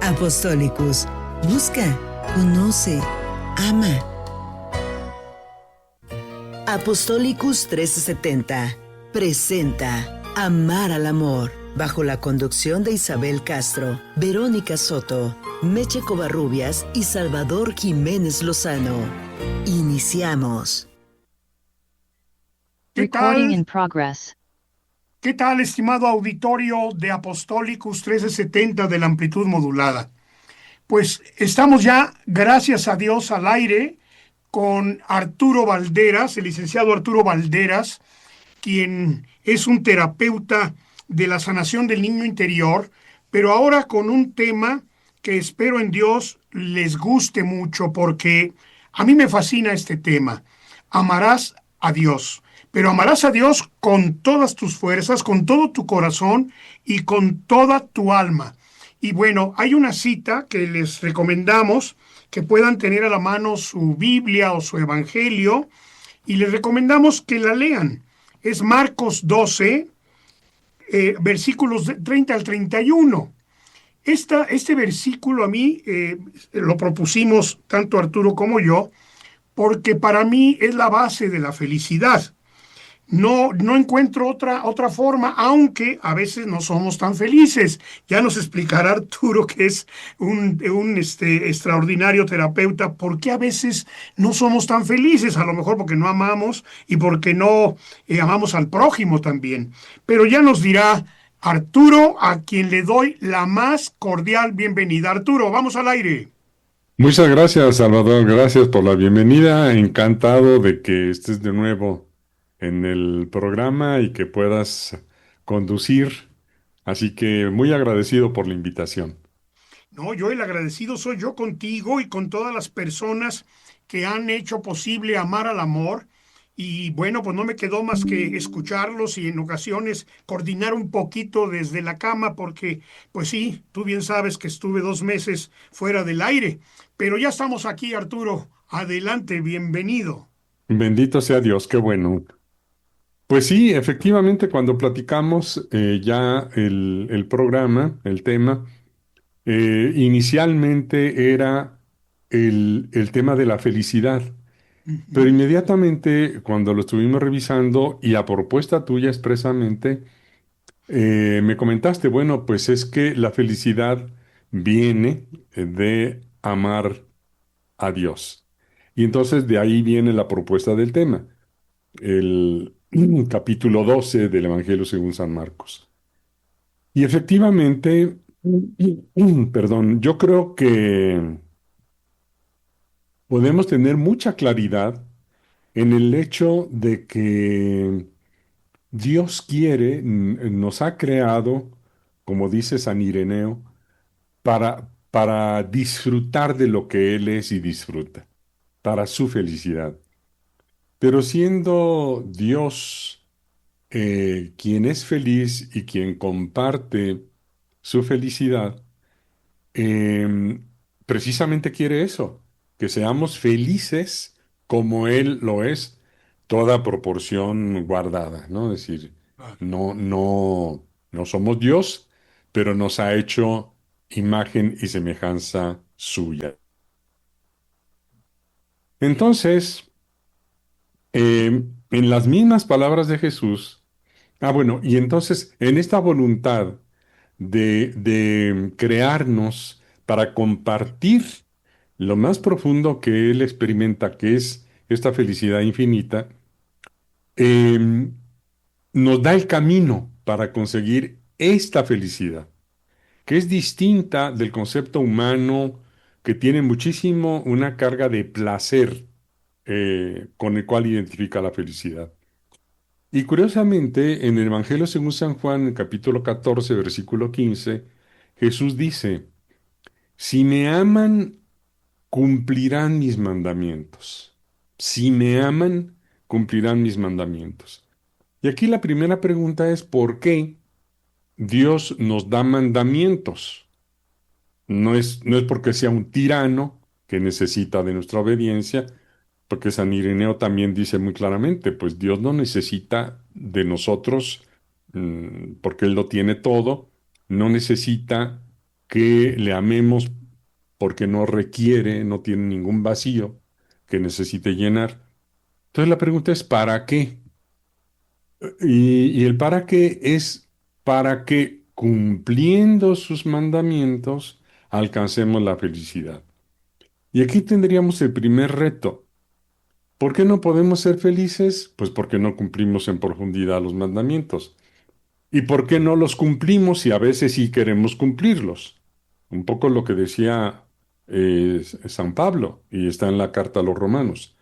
Apostolicus. Busca, conoce, ama. Apostolicus 1370 presenta Amar al Amor, bajo la conducción de Isabel Castro, Verónica Soto, Meche Covarrubias y Salvador Jiménez Lozano. Iniciamos. Recording in progress. ¿Qué tal, estimado auditorio de Apostolicus 1370 de la amplitud modulada? Pues estamos ya, gracias a Dios, al aire con Arturo Valderas, el licenciado Arturo Valderas, quien es un terapeuta de la sanación del niño interior, pero ahora con un tema que espero en Dios les guste mucho, porque a mí me fascina este tema. Amarás a Dios, pero amarás a Dios con todas tus fuerzas, con todo tu corazón y con toda tu alma. Y bueno, hay una cita que les recomendamos que puedan tener a la mano su Biblia o su Evangelio, y les recomendamos que la lean. Es Marcos 12, versículos 30 al 31. Este versículo a mí lo propusimos tanto Arturo como yo, porque para mí es la base de la felicidad. No encuentro otra forma, aunque a veces no somos tan felices. Ya nos explicará Arturo, que es un extraordinario terapeuta, por qué a veces no somos tan felices. A lo mejor porque no amamos y porque no amamos al prójimo también. Pero ya nos dirá Arturo, a quien le doy la más cordial bienvenida. Arturo, vamos al aire. Muchas gracias, Salvador. Gracias por la bienvenida. Encantado de que estés de nuevo en el programa y que puedas conducir. Así que muy agradecido por la invitación. No, yo el agradecido soy yo contigo y con todas las personas que han hecho posible amar al amor. Y bueno, pues no me quedó más que escucharlos y en ocasiones coordinar un poquito desde la cama, porque pues sí, tú bien sabes que estuve 2 meses fuera del aire. Pero ya estamos aquí, Arturo. Adelante, bienvenido. Bendito sea Dios, qué bueno. Pues sí, efectivamente, cuando platicamos ya el programa, el tema, inicialmente era el tema de la felicidad. Pero Ujú. inmediatamente, cuando lo estuvimos revisando y a propuesta tuya expresamente, me comentaste, bueno, pues es que la felicidad viene de amar a Dios. Y entonces de ahí viene la propuesta del tema, el capítulo 12 del Evangelio según San Marcos. Y efectivamente, perdón, yo creo que podemos tener mucha claridad en el hecho de que Dios quiere, nos ha creado, como dice San Ireneo, para disfrutar de lo que Él es y disfruta, para su felicidad. Pero siendo Dios quien es feliz y quien comparte su felicidad, em, precisamente quiere eso, que seamos felices como Él lo es, toda proporción guardada, ¿no? Es decir, no somos Dios, pero nos ha hecho imagen y semejanza suya. Entonces, en las mismas palabras de Jesús, bueno, y entonces en esta voluntad de crearnos para compartir lo más profundo que Él experimenta, que es esta felicidad infinita, eh, nos da el camino para conseguir esta felicidad, que es distinta del concepto humano que tiene muchísimo una carga de placer con el cual identifica la felicidad. Y curiosamente, en el Evangelio según San Juan, en el capítulo 14, versículo 15, Jesús dice, si me aman, cumplirán mis mandamientos. Si me aman, cumplirán mis mandamientos. Y aquí la primera pregunta es, ¿por qué Dios nos da mandamientos? No es porque sea un tirano que necesita de nuestra obediencia, porque San Ireneo también dice muy claramente, pues Dios no necesita de nosotros, porque Él lo tiene todo, no necesita que le amemos porque no requiere, no tiene ningún vacío que necesite llenar. Entonces la pregunta es, ¿para qué? Y el para qué es para que cumpliendo sus mandamientos alcancemos la felicidad. Y aquí tendríamos el primer reto. ¿Por qué no podemos ser felices? Pues porque no cumplimos en profundidad los mandamientos. ¿Y por qué no los cumplimos si a veces sí queremos cumplirlos? Un poco lo que decía San Pablo, y está en la carta a los Romanos.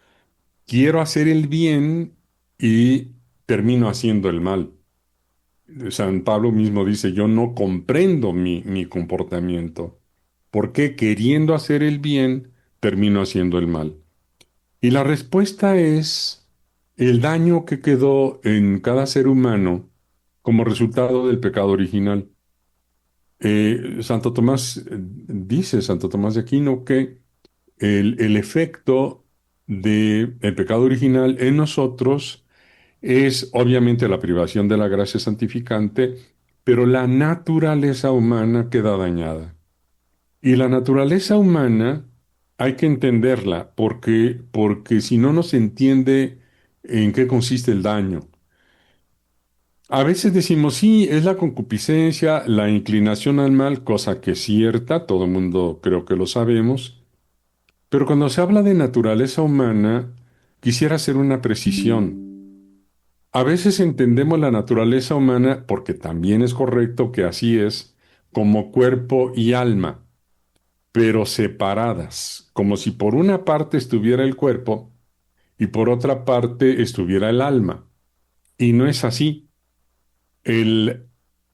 Quiero hacer el bien y termino haciendo el mal. San Pablo mismo dice, yo no comprendo mi comportamiento. ¿Por qué queriendo hacer el bien termino haciendo el mal? Y la respuesta es el daño que quedó en cada ser humano como resultado del pecado original. Santo Tomás dice, Santo Tomás de Aquino, que el efecto del pecado original en nosotros es obviamente la privación de la gracia santificante, pero la naturaleza humana queda dañada. Y la naturaleza humana hay que entenderla, porque si no, no se entiende en qué consiste el daño. A veces decimos, sí, es la concupiscencia, la inclinación al mal, cosa que es cierta, todo el mundo creo que lo sabemos, pero cuando se habla de naturaleza humana, quisiera hacer una precisión. A veces entendemos la naturaleza humana, porque también es correcto que así es, como cuerpo y alma, pero separadas, como si por una parte estuviera el cuerpo y por otra parte estuviera el alma. Y no es así. El,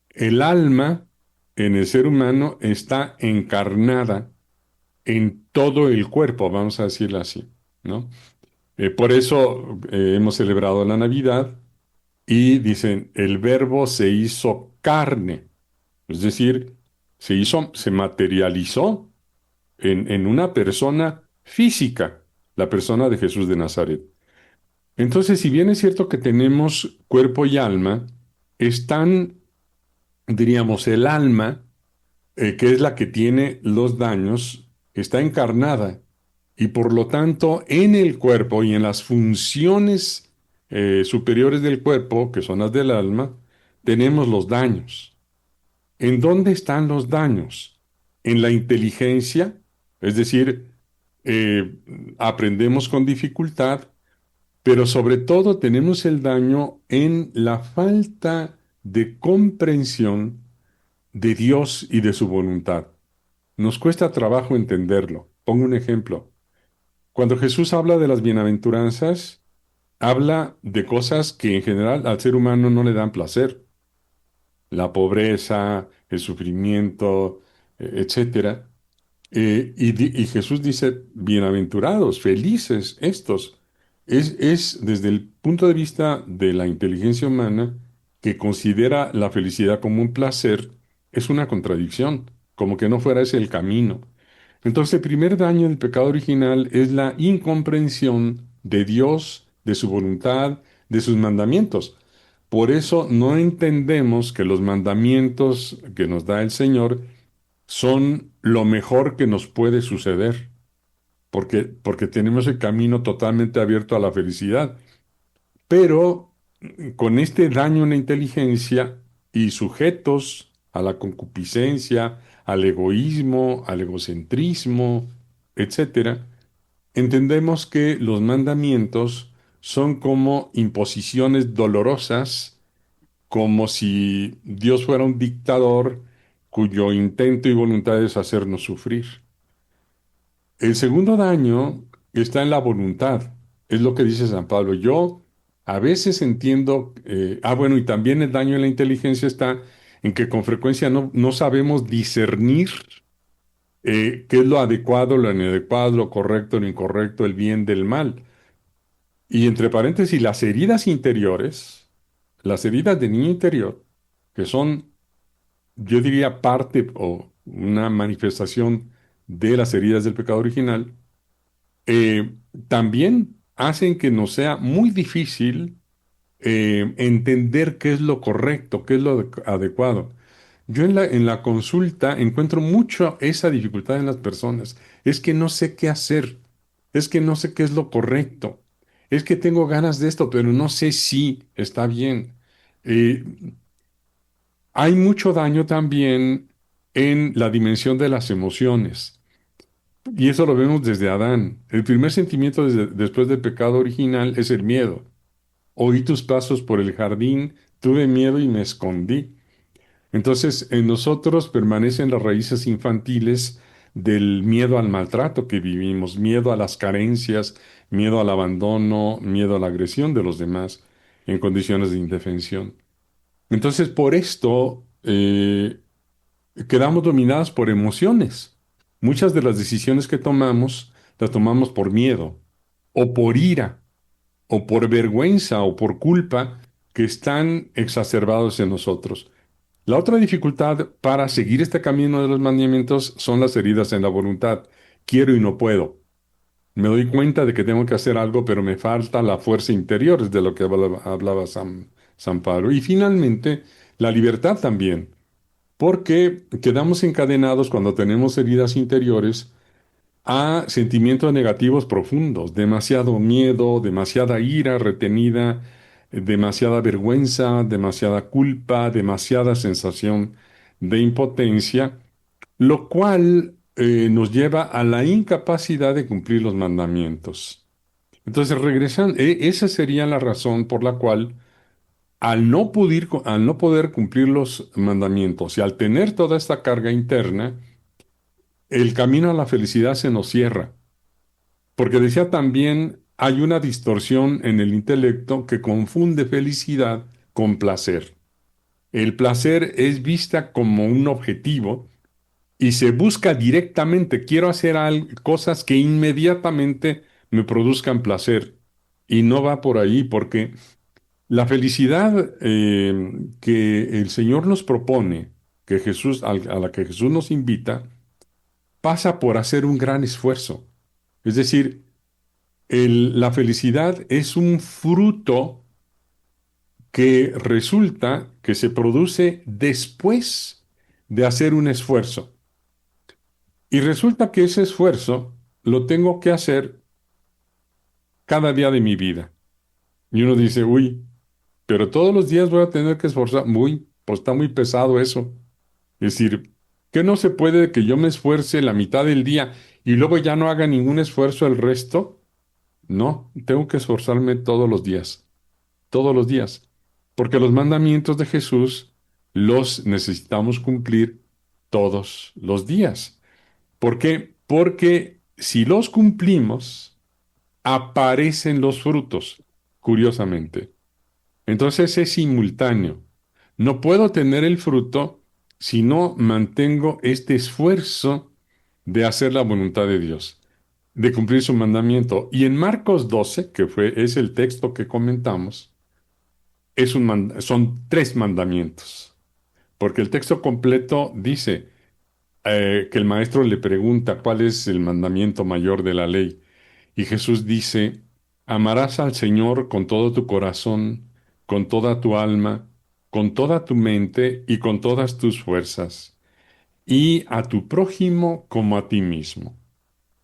el alma en el ser humano está encarnada en todo el cuerpo, vamos a decirlo así, ¿no? Por eso hemos celebrado la Navidad y dicen, el verbo se hizo carne, es decir, se materializó en una persona física, la persona de Jesús de Nazaret. Entonces, si bien es cierto que tenemos cuerpo y alma, están, diríamos, el alma, que es la que tiene los daños, está encarnada y por lo tanto en el cuerpo y en las funciones superiores del cuerpo, que son las del alma, tenemos los daños. ¿En dónde están los daños? En la inteligencia, es decir, eh, aprendemos con dificultad, pero sobre todo tenemos el daño en la falta de comprensión de Dios y de su voluntad. Nos cuesta trabajo entenderlo. Pongo un ejemplo. Cuando Jesús habla de las bienaventuranzas, habla de cosas que en general al ser humano no le dan placer. La pobreza, el sufrimiento, etcétera. Y Jesús dice, bienaventurados, felices estos. Es desde el punto de vista de la inteligencia humana que considera la felicidad como un placer, es una contradicción, como que no fuera ese el camino. Entonces, el primer daño del pecado original es la incomprensión de Dios, de su voluntad, de sus mandamientos. Por eso no entendemos que los mandamientos que nos da el Señor son lo mejor que nos puede suceder, porque tenemos el camino totalmente abierto a la felicidad. Pero con este daño en la inteligencia y sujetos a la concupiscencia, al egoísmo, al egocentrismo, etcétera, entendemos que los mandamientos son como imposiciones dolorosas, como si Dios fuera un dictador cuyo intento y voluntad es hacernos sufrir. El segundo daño está en la voluntad. Es lo que dice San Pablo. Yo a veces entiendo, bueno, y también el daño en la inteligencia está en que con frecuencia no sabemos discernir qué es lo adecuado, lo inadecuado, lo correcto, lo incorrecto, el bien del mal. Y entre paréntesis, las heridas interiores, las heridas de niño interior, que son, yo diría, parte o una manifestación de las heridas del pecado original, eh, también hacen que nos sea muy difícil entender qué es lo correcto, qué es lo adecuado. Yo en la consulta encuentro mucho esa dificultad en las personas. Es que no sé qué hacer, es que no sé qué es lo correcto, es que tengo ganas de esto, pero no sé si está bien. Eh, Hay mucho daño también en la dimensión de las emociones. Y eso lo vemos desde Adán. El primer sentimiento después del pecado original es el miedo. Oí tus pasos por el jardín, tuve miedo y me escondí. Entonces, en nosotros permanecen las raíces infantiles del miedo al maltrato que vivimos, miedo a las carencias, miedo al abandono, miedo a la agresión de los demás en condiciones de indefensión. Entonces, por esto, quedamos dominados por emociones. Muchas de las decisiones que tomamos las tomamos por miedo, o por ira, o por vergüenza, o por culpa, que están exacerbados en nosotros. La otra dificultad para seguir este camino de los mandamientos son las heridas en la voluntad. Quiero y no puedo. Me doy cuenta de que tengo que hacer algo, pero me falta la fuerza interior, es de lo que hablaba San Pablo. Y finalmente, la libertad también, porque quedamos encadenados cuando tenemos heridas interiores a sentimientos negativos profundos, demasiado miedo, demasiada ira retenida, demasiada vergüenza, demasiada culpa, demasiada sensación de impotencia, lo cual nos lleva a la incapacidad de cumplir los mandamientos. Entonces regresan, esa sería la razón por la cual al no poder cumplir los mandamientos y al tener toda esta carga interna, el camino a la felicidad se nos cierra. Porque decía también, hay una distorsión en el intelecto que confunde felicidad con placer. El placer es vista como un objetivo y se busca directamente, quiero hacer cosas que inmediatamente me produzcan placer. Y no va por ahí, porque la felicidad que el Señor nos propone, a la que Jesús nos invita, pasa por hacer un gran esfuerzo. Es decir, la felicidad es un fruto que resulta que se produce después de hacer un esfuerzo. Y resulta que ese esfuerzo lo tengo que hacer cada día de mi vida. Y uno dice, uy, pero todos los días voy a tener que esforzar. Muy, pues está muy pesado eso. Es decir, que no se puede que yo me esfuerce la mitad del día y luego ya no haga ningún esfuerzo el resto. No, tengo que esforzarme todos los días, porque los mandamientos de Jesús los necesitamos cumplir todos los días. ¿Por qué? Porque si los cumplimos, aparecen los frutos, curiosamente. Entonces es simultáneo. No puedo tener el fruto si no mantengo este esfuerzo de hacer la voluntad de Dios, de cumplir su mandamiento. Y en Marcos 12, es el texto que comentamos, son tres mandamientos, porque el texto completo dice que el maestro le pregunta cuál es el mandamiento mayor de la ley, y Jesús dice, amarás al Señor con todo tu corazón, con toda tu alma, con toda tu mente y con todas tus fuerzas, y a tu prójimo como a ti mismo.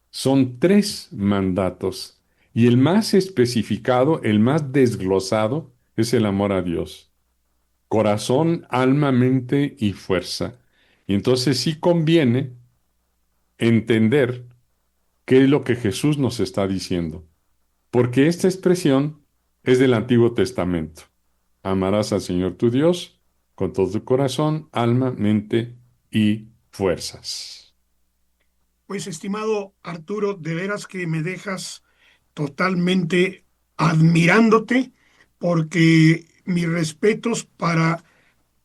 Son tres mandatos, y el más especificado, el más desglosado, es el amor a Dios. Corazón, alma, mente y fuerza. Y entonces sí conviene entender qué es lo que Jesús nos está diciendo, porque esta expresión es del Antiguo Testamento. Amarás al Señor tu Dios con todo tu corazón, alma, mente y fuerzas. Pues, estimado Arturo, de veras que me dejas totalmente admirándote, porque mis respetos para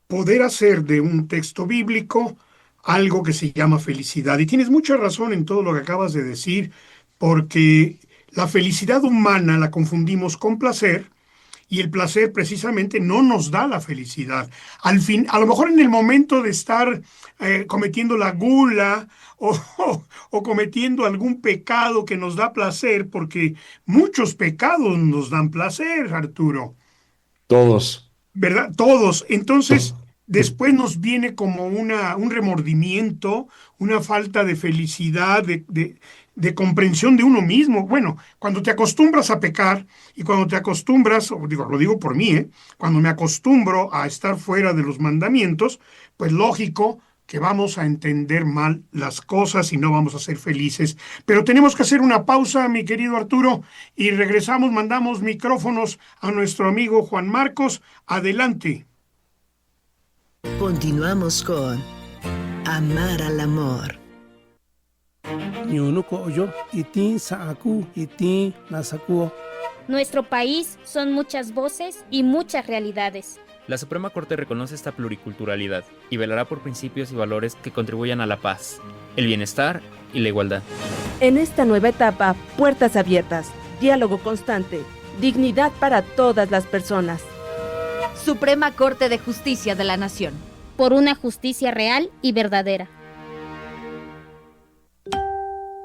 poder hacer de un texto bíblico algo que se llama felicidad. Y tienes mucha razón en todo lo que acabas de decir, porque la felicidad humana la confundimos con placer. Y el placer precisamente no nos da la felicidad. Al fin, a lo mejor en el momento de estar cometiendo la gula o cometiendo algún pecado que nos da placer, porque muchos pecados nos dan placer, Arturo. Todos. ¿Verdad? Todos. Entonces, después nos viene como un remordimiento, una falta de felicidad, de comprensión de uno mismo. Bueno, cuando te acostumbras a pecar y cuando te acostumbras, o digo, lo digo por mí, cuando me acostumbro a estar fuera de los mandamientos, pues lógico que vamos a entender mal las cosas y no vamos a ser felices. Pero tenemos que hacer una pausa, mi querido Arturo, y regresamos, mandamos micrófonos a nuestro amigo Juan Marcos. Adelante. Continuamos con Amar al Amor. Ñunuko oyo, itin saaku, itin nasakuo. Nuestro país son muchas voces y muchas realidades. La Suprema Corte reconoce esta pluriculturalidad y velará por principios y valores que contribuyan a la paz, el bienestar y la igualdad. En esta nueva etapa, puertas abiertas, diálogo constante, dignidad para todas las personas. Suprema Corte de Justicia de la Nación. Por una justicia real y verdadera.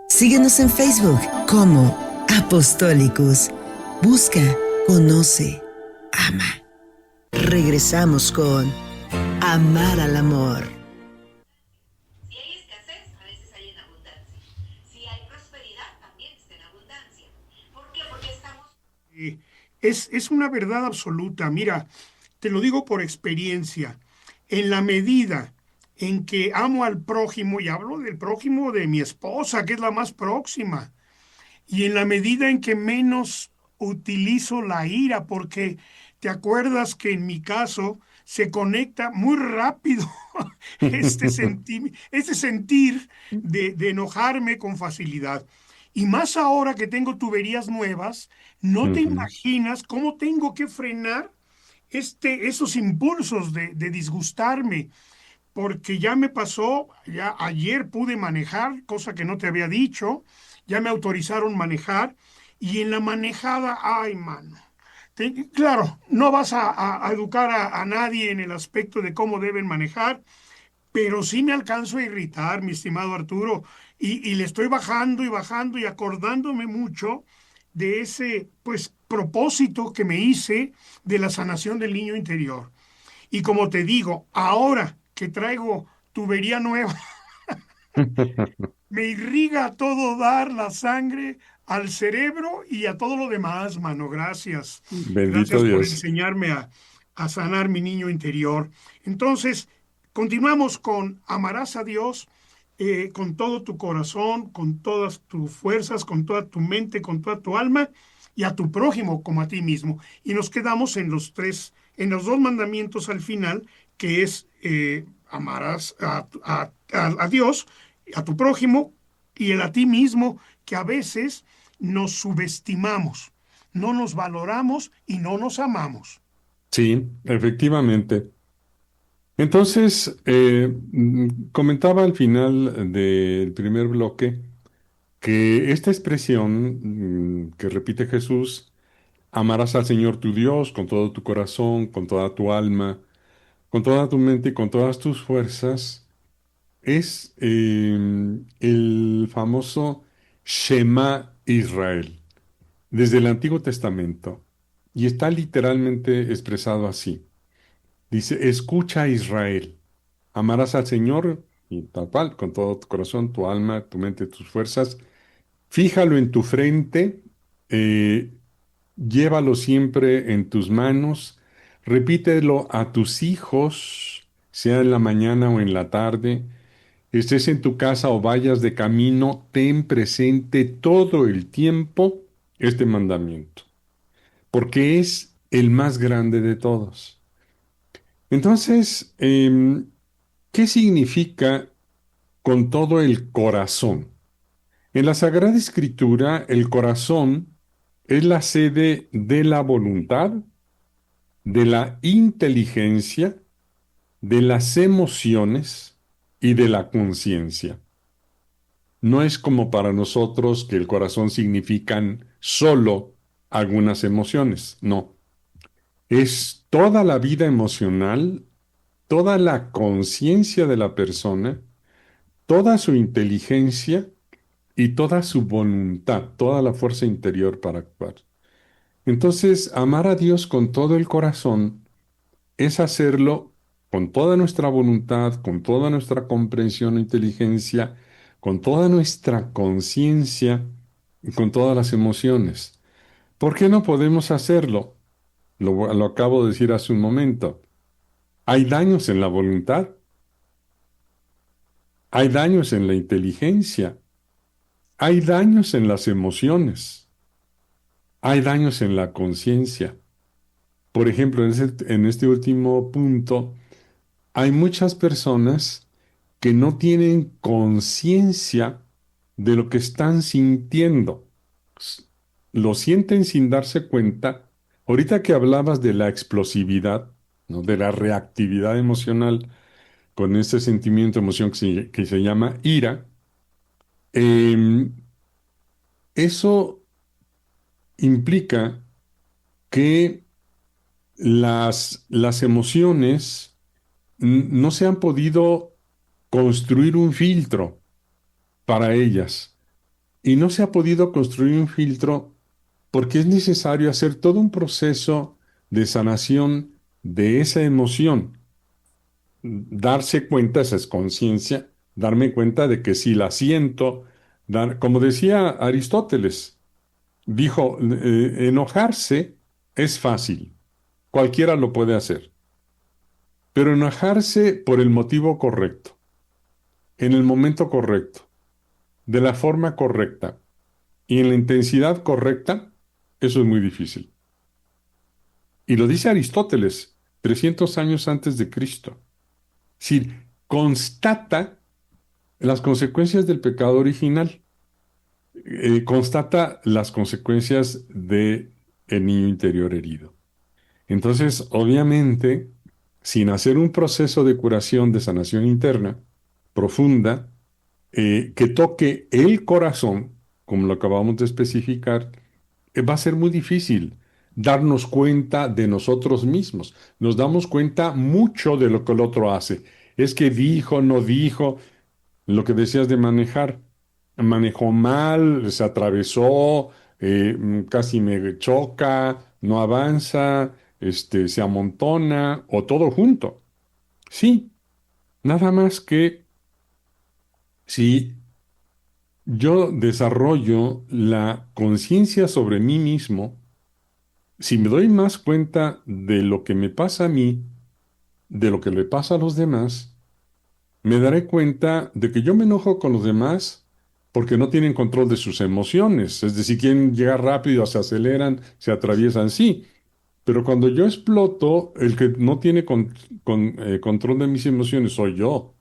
Síguenos en Facebook como Apostolicus. Busca, conoce, ama. Regresamos con Amar al Amor. Si hay escasez, a veces hay en abundancia. Si hay prosperidad, también está en abundancia. ¿Por qué? Porque estamos... Es una verdad absoluta. Mira, te lo digo por experiencia. En la medida en que amo al prójimo, y hablo del prójimo de mi esposa, que es la más próxima, y en la medida en que menos utilizo la ira, porque te acuerdas que en mi caso se conecta muy rápido este sentir de enojarme con facilidad. Y más ahora que tengo tuberías nuevas, no te imaginas cómo tengo que frenar esos impulsos de disgustarme, porque ya me pasó, ya ayer pude manejar, cosa que no te había dicho, ya me autorizaron manejar, y en la manejada, ay, mano. Claro, no vas a educar a nadie en el aspecto de cómo deben manejar, pero sí me alcanzo a irritar, mi estimado Arturo, y le estoy bajando y bajando y acordándome mucho de ese, pues, propósito que me hice de la sanación del niño interior. Y como te digo, ahora que traigo tubería nueva, me irriga a todo dar la sangre al cerebro y a todo lo demás, mano. Gracias. Bendito Gracias por Dios. enseñarme a sanar mi niño interior. Entonces, continuamos con amarás a Dios con todo tu corazón, con todas tus fuerzas, con toda tu mente, con toda tu alma, y a tu prójimo como a ti mismo. Y nos quedamos en los dos mandamientos al final, que es amarás a Dios, a tu prójimo y a ti mismo, que a veces nos subestimamos, no nos valoramos y no nos amamos. Sí, efectivamente. Entonces, comentaba al final del primer bloque que esta expresión que repite Jesús, amarás al Señor tu Dios con todo tu corazón, con toda tu alma, con toda tu mente y con todas tus fuerzas, es el famoso Shema Israel, desde el Antiguo Testamento, y está literalmente expresado así. Dice, escucha Israel, amarás al Señor, y tal cual, con todo tu corazón, tu alma, tu mente, tus fuerzas. Fíjalo en tu frente, eh, llévalo siempre en tus manos, repítelo a tus hijos, sea en la mañana o en la tarde, estés en tu casa o vayas de camino, ten presente todo el tiempo este mandamiento, porque es el más grande de todos. Entonces, ¿qué significa con todo el corazón? En la Sagrada Escritura, el corazón es la sede de la voluntad, de la inteligencia, de las emociones y de la conciencia. No es como para nosotros que el corazón significan solo algunas emociones, no. Es toda la vida emocional, toda la conciencia de la persona, toda su inteligencia y toda su voluntad, toda la fuerza interior para actuar. Entonces, amar a Dios con todo el corazón es hacerlo con toda nuestra voluntad, con toda nuestra comprensión e inteligencia, con toda nuestra conciencia y con todas las emociones. ¿Por qué no podemos hacerlo? Lo acabo de decir hace un momento. Hay daños en la voluntad, hay daños en la inteligencia, hay daños en las emociones, hay daños en la conciencia. Por ejemplo, en este último punto, hay muchas personas que no tienen conciencia de lo que están sintiendo. S- Lo sienten sin darse cuenta. Ahorita que hablabas de la explosividad, ¿no? De la reactividad emocional con este sentimiento, emoción que se llama ira, em, eso implica que las emociones no se han podido construir un filtro para ellas. Y no se ha podido construir un filtro porque es necesario hacer todo un proceso de sanación de esa emoción. Darse cuenta, esa es conciencia, darme cuenta de que si la siento, como decía Aristóteles, dijo, enojarse es fácil, cualquiera lo puede hacer, pero enojarse por el motivo correcto, en el momento correcto, de la forma correcta y en la intensidad correcta, eso es muy difícil. Y lo dice Aristóteles, 300 años antes de Cristo. Es decir, constata las consecuencias del pecado original, constata las consecuencias de el niño interior herido. Entonces, obviamente, sin hacer un proceso de curación, de sanación interna profunda, que toque el corazón, como lo acabamos de especificar, va a ser muy difícil darnos cuenta de nosotros mismos. Nos damos cuenta mucho de lo que el otro hace. Es que dijo, no dijo, lo que decías de manejar. Manejó mal, se atravesó, casi me choca, no avanza, se amontona, o todo junto. Sí, nada más que si yo desarrollo la conciencia sobre mí mismo, si me doy más cuenta de lo que me pasa a mí, de lo que le pasa a los demás, me daré cuenta de que yo me enojo con los demás porque no tienen control de sus emociones. Es decir, quieren llegar rápido, se aceleran, se atraviesan, sí. Pero cuando yo exploto, el que no tiene control de mis emociones soy yo.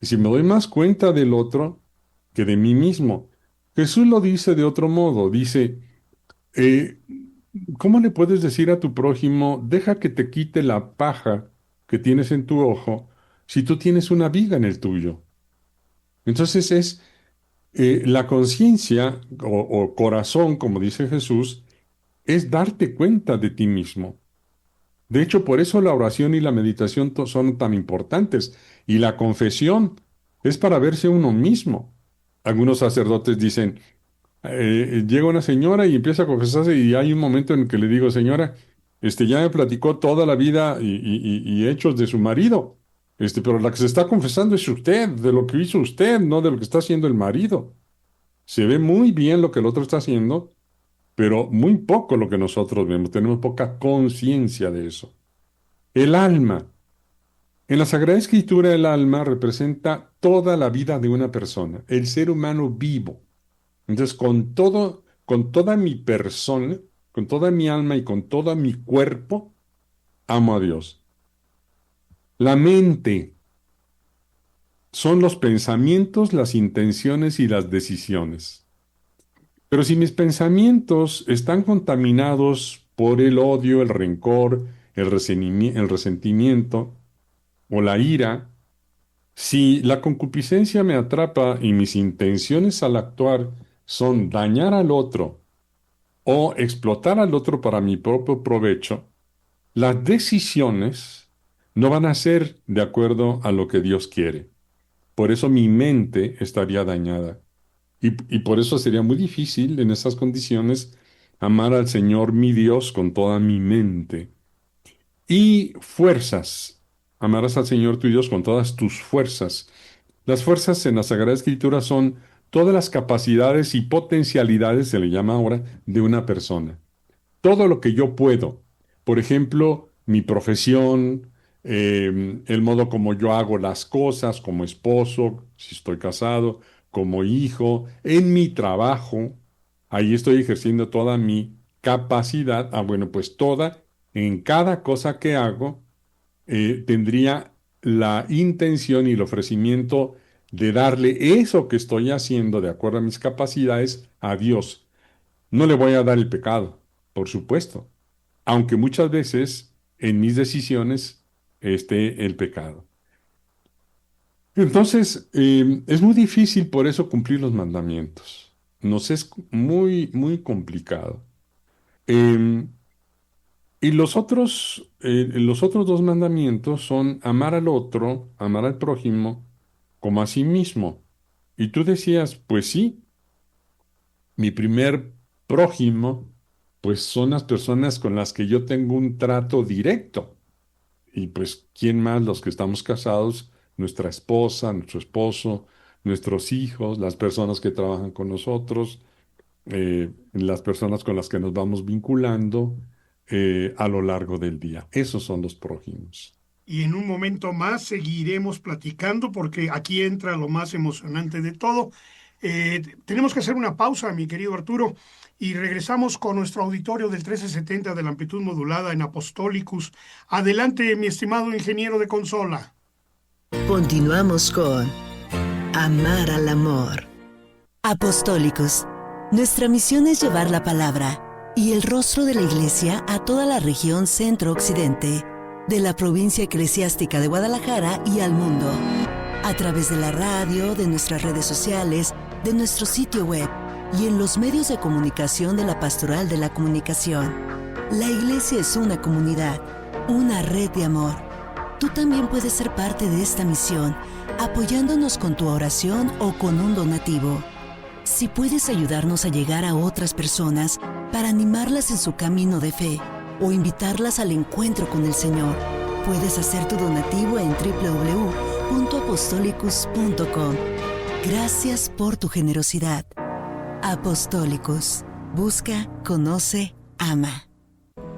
Y si me doy más cuenta del otro que de mí mismo. Jesús lo dice de otro modo, dice, eh, ¿cómo le puedes decir a tu prójimo, deja que te quite la paja que tienes en tu ojo si tú tienes una viga en el tuyo? Entonces es la conciencia o corazón, como dice Jesús, es darte cuenta de ti mismo. De hecho, por eso la oración y la meditación son tan importantes. Y la confesión es para verse uno mismo. Algunos sacerdotes dicen, llega una señora y empieza a confesarse y hay un momento en el que le digo, señora, ya me platicó toda la vida y hechos de su marido, pero la que se está confesando es usted, de lo que hizo usted, no de lo que está haciendo el marido. Se ve muy bien lo que el otro está haciendo, pero muy poco lo que nosotros vemos. Tenemos poca conciencia de eso. El alma. En la Sagrada Escritura, el alma representa toda la vida de una persona, el ser humano vivo. Entonces, con toda mi persona, con toda mi alma y con todo mi cuerpo, amo a Dios. La mente son los pensamientos, las intenciones y las decisiones. Pero si mis pensamientos están contaminados por el odio, el rencor, el resentimiento o la ira, si la concupiscencia me atrapa y mis intenciones al actuar son dañar al otro, o explotar al otro para mi propio provecho, las decisiones no van a ser de acuerdo a lo que Dios quiere. Por eso mi mente estaría dañada. Y por eso sería muy difícil en esas condiciones amar al Señor mi Dios con toda mi mente. Y fuerzas. Amarás al Señor tu Dios con todas tus fuerzas. Las fuerzas en la Sagrada Escritura son todas las capacidades y potencialidades, se le llama ahora, de una persona. Todo lo que yo puedo. Por ejemplo, mi profesión, el modo como yo hago las cosas como esposo, si estoy casado, como hijo, en mi trabajo. Ahí estoy ejerciendo toda mi capacidad. Ah, bueno, pues toda, en cada cosa que hago, tendría la intención y el ofrecimiento de darle eso que estoy haciendo de acuerdo a mis capacidades a Dios. No le voy a dar el pecado, por supuesto, aunque muchas veces en mis decisiones esté el pecado. Entonces, es muy difícil por eso cumplir los mandamientos. Nos es muy, muy complicado. Em, y los otros dos mandamientos son amar al otro, amar al prójimo, como a sí mismo. Y tú decías, pues sí, mi primer prójimo, pues son las personas con las que yo tengo un trato directo. Y pues, ¿quién más? Los que estamos casados, nuestra esposa, nuestro esposo, nuestros hijos, las personas que trabajan con nosotros, las personas con las que nos vamos vinculando a lo largo del día. Esos son los prójimos. Y en un momento más seguiremos platicando porque aquí entra lo más emocionante de todo. Tenemos que hacer una pausa, mi querido Arturo, y regresamos con nuestro auditorio del 1370 de la amplitud modulada en Apostolicus. Adelante, mi estimado ingeniero de consola. Continuamos con Amar al Amor. Apostólicos. Nuestra misión es llevar la palabra y el rostro de la Iglesia a toda la región centro-occidente, de la provincia eclesiástica de Guadalajara y al mundo, a través de la radio, de nuestras redes sociales, de nuestro sitio web y en los medios de comunicación de la Pastoral de la Comunicación. La Iglesia es una comunidad, una red de amor. Tú también puedes ser parte de esta misión, apoyándonos con tu oración o con un donativo. Si puedes ayudarnos a llegar a otras personas para animarlas en su camino de fe o invitarlas al encuentro con el Señor, puedes hacer tu donativo en www.apostolicus.com. Gracias por tu generosidad. Apostólicos. Busca, conoce, ama.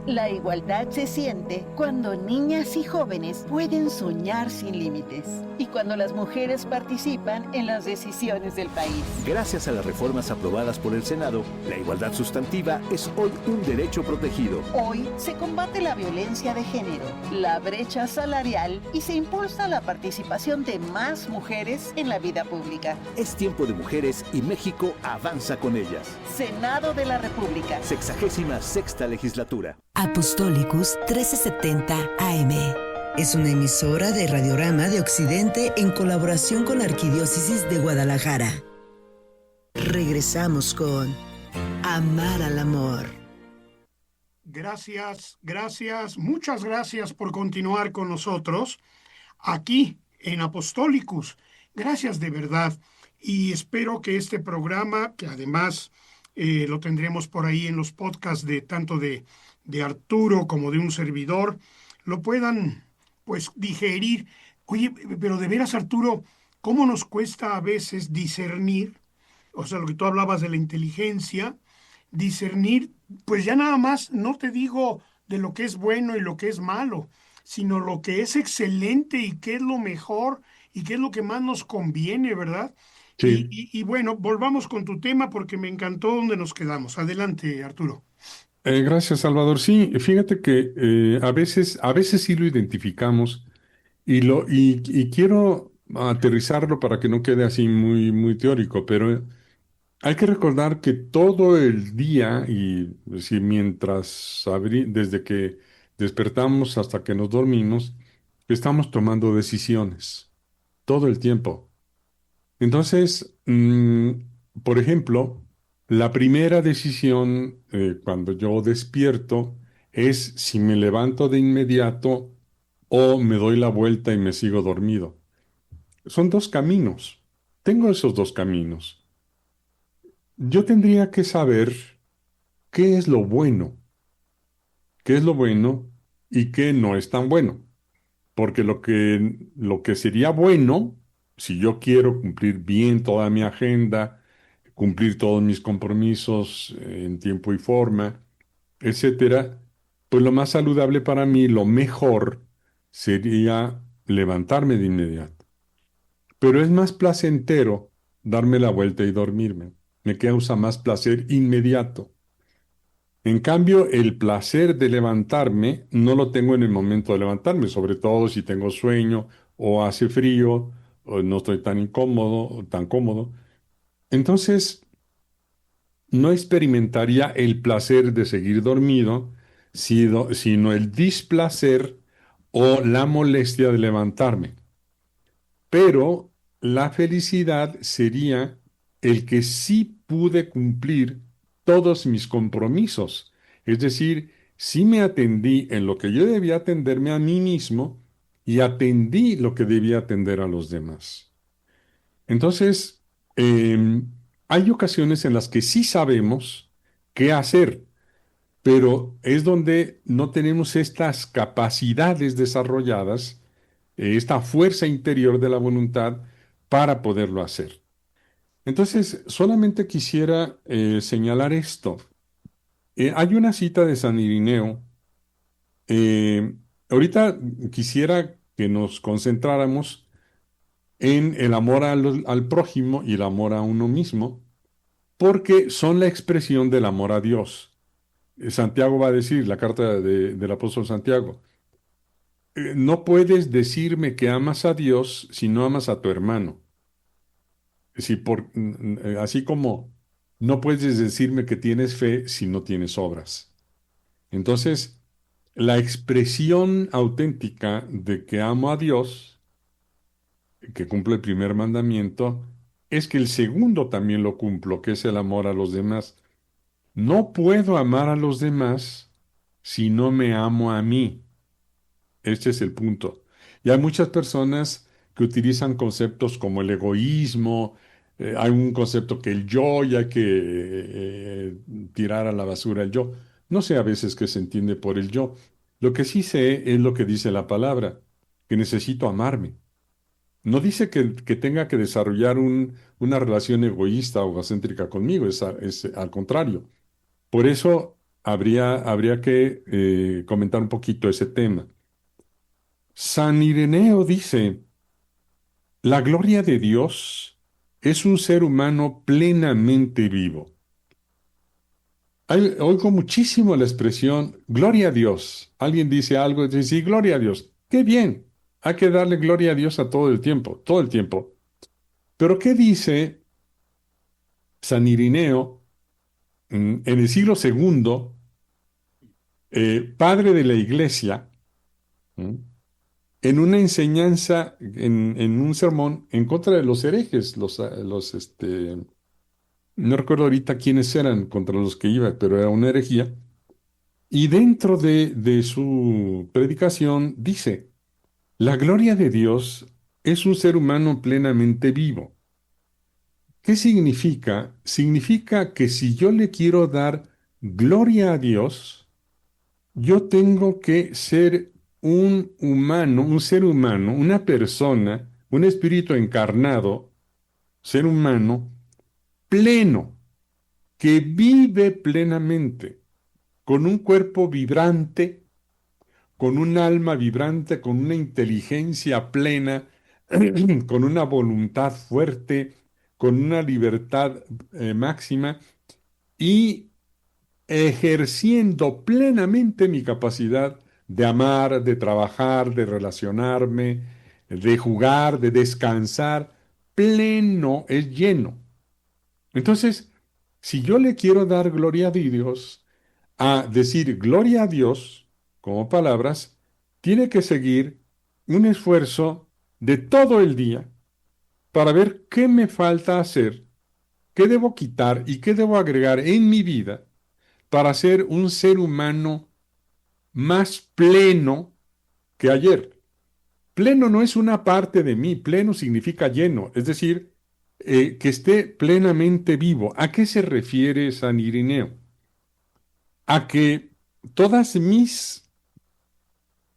La igualdad se siente cuando niñas y jóvenes pueden soñar sin límites y cuando las mujeres participan en las decisiones del país. Gracias a las reformas aprobadas por el Senado, la igualdad sustantiva es hoy un derecho protegido. Hoy se combate la violencia de género, la brecha salarial y se impulsa la participación de más mujeres en la vida pública. Es tiempo de mujeres y México avanza con ellas. Senado de la República. 66ª legislatura. Apostolicus 1370 AM. Es una emisora de Radiorama de Occidente en colaboración con la Arquidiócesis de Guadalajara. Regresamos con Amar al Amor. Gracias, muchas gracias por continuar con nosotros aquí en Apostolicus. Gracias de verdad. Y espero que este programa, que además lo tendremos por ahí en los podcasts de tanto de Arturo como de un servidor, lo puedan pues digerir. Oye, pero de veras, Arturo, ¿cómo nos cuesta a veces discernir? O sea, lo que tú hablabas de la inteligencia, discernir, pues ya nada más, no te digo de lo que es bueno y lo que es malo, sino lo que es excelente y qué es lo mejor y qué es lo que más nos conviene, ¿verdad? Sí. Y bueno, volvamos con tu tema porque me encantó donde nos quedamos. Adelante, Arturo. Gracias, Salvador. Sí, fíjate que a veces sí lo identificamos y quiero aterrizarlo para que no quede así muy, muy teórico, pero hay que recordar que todo el día y si desde que despertamos hasta que nos dormimos, estamos tomando decisiones todo el tiempo. Entonces, por ejemplo, la primera decisión cuando yo despierto es si me levanto de inmediato o me doy la vuelta y me sigo dormido. Son dos caminos. Tengo esos dos caminos. Yo tendría que saber qué es lo bueno y qué no es tan bueno. porque lo que sería bueno, si yo quiero cumplir bien toda mi agenda, cumplir todos mis compromisos en tiempo y forma, etcétera, pues lo más saludable para mí, lo mejor, sería levantarme de inmediato. Pero es más placentero darme la vuelta y dormirme. Me causa más placer inmediato. En cambio, el placer de levantarme no lo tengo en el momento de levantarme, sobre todo si tengo sueño o hace frío o no estoy tan incómodo o tan cómodo. Entonces, no experimentaría el placer de seguir dormido, sino el displacer o la molestia de levantarme. Pero la felicidad sería el que sí pude cumplir todos mis compromisos. Es decir, sí me atendí en lo que yo debía atenderme a mí mismo y atendí lo que debía atender a los demás. Entonces, hay ocasiones en las que sí sabemos qué hacer, pero es donde no tenemos estas capacidades desarrolladas, esta fuerza interior de la voluntad para poderlo hacer. Entonces, solamente quisiera señalar esto. Hay una cita de San Irineo. eh, Ahorita quisiera que nos concentráramos en el amor al prójimo y el amor a uno mismo, porque son la expresión del amor a Dios. Santiago va a decir, la carta del apóstol Santiago, no puedes decirme que amas a Dios si no amas a tu hermano. Así como no puedes decirme que tienes fe si no tienes obras. Entonces, la expresión auténtica de que amo a Dios, que cumple el primer mandamiento, es que el segundo también lo cumplo, que es el amor a los demás. No puedo amar a los demás si no me amo a mí. Este es el punto. Y hay muchas personas que utilizan conceptos como el egoísmo, hay un concepto que el yo, y hay que tirar a la basura el yo. No sé a veces qué se entiende por el yo. Lo que sí sé es lo que dice la palabra, que necesito amarme. No dice que tenga que desarrollar una relación egoísta o egocéntrica conmigo, es al contrario. Por eso habría que comentar un poquito ese tema. San Ireneo dice, la gloria de Dios es un ser humano plenamente vivo. Oigo muchísimo la expresión gloria a Dios. Alguien dice algo y dice, sí, gloria a Dios. ¡Qué bien! Hay que darle gloria a Dios a todo el tiempo, todo el tiempo. Pero ¿qué dice San Ireneo en el siglo segundo, padre de la Iglesia, ¿m? En una enseñanza, en un sermón en contra de los herejes, no recuerdo ahorita quiénes eran contra los que iba, pero era una herejía. Y dentro de su predicación dice, la gloria de Dios es un ser humano plenamente vivo. ¿Qué significa? Significa que si yo le quiero dar gloria a Dios, yo tengo que ser un humano, un ser humano, una persona, un espíritu encarnado, ser humano, pleno, que vive plenamente, con un cuerpo vibrante, con un alma vibrante, con una inteligencia plena, con una voluntad fuerte, con una libertad máxima y ejerciendo plenamente mi capacidad de amar, de trabajar, de relacionarme, de jugar, de descansar. Pleno es lleno. Entonces, si yo le quiero dar gloria a Dios, a decir gloria a Dios como palabras, tiene que seguir un esfuerzo de todo el día para ver qué me falta hacer, qué debo quitar y qué debo agregar en mi vida para ser un ser humano más pleno que ayer. Pleno no es una parte de mí, pleno significa lleno, es decir, que esté plenamente vivo. ¿A qué se refiere San Irineo? A que todas mis,